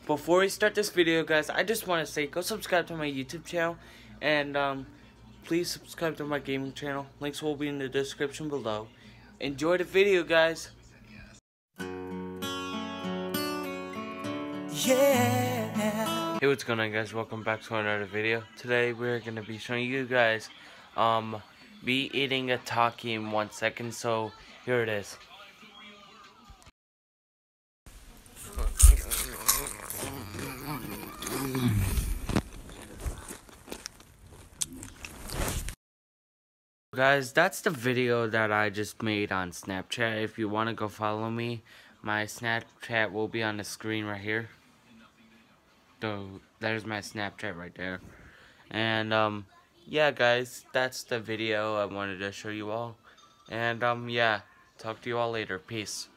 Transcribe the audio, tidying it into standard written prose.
before we start this video, guys, I just want to say go subscribe to my YouTube channel, and please subscribe to my gaming channel. Links will be in the description below. Enjoy the video, guys. Yeah. Hey, what's going on, guys? Welcome back to another video. Today we're gonna be showing you guys me eating a Taki in 1 second. So here it is. Guys, that's the video that I just made on Snapchat. If you want to go follow me, my Snapchat will be on the screen right here. So there's my Snapchat right there. And yeah, guys, that's the video I wanted to show you all. And yeah, talk to you all later. Peace.